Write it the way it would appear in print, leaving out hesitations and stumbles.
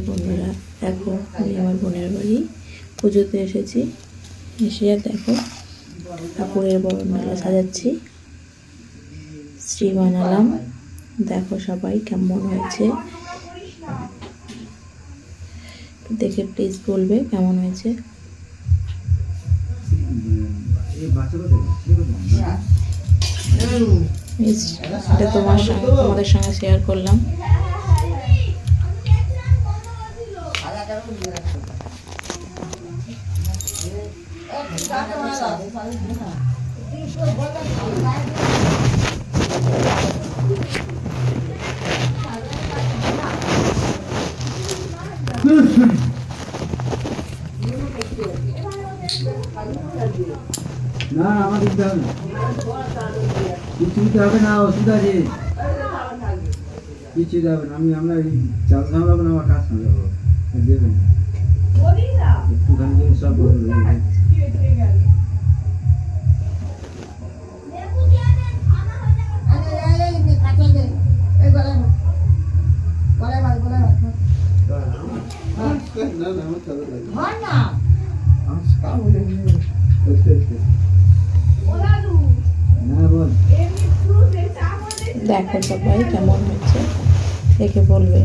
বন্ধুরা দেখো, আমি আমার বোনের বাড়ি পুজোতে এসেছি। এসে দেখো ঠাকুরের বরণডালা সাজাচ্ছি, শ্রী বানালাম। দেখো সবাই কেমন হয়েছে, দেখে প্লিজ বলবে কেমন হয়েছে। এটা তোমাদের সঙ্গে শেয়ার করলাম। না আমার দিতে হবে না, কিছু দিতে হবে না, অসুবিধা আছে কিছু দিতে হবে না। আমরা চাল সামলাবো না, আমার কাজ সামলাবো, দেবেন একটুখানি সব দেখো সবাই কেমন হয়েছে, দেখে বলবে।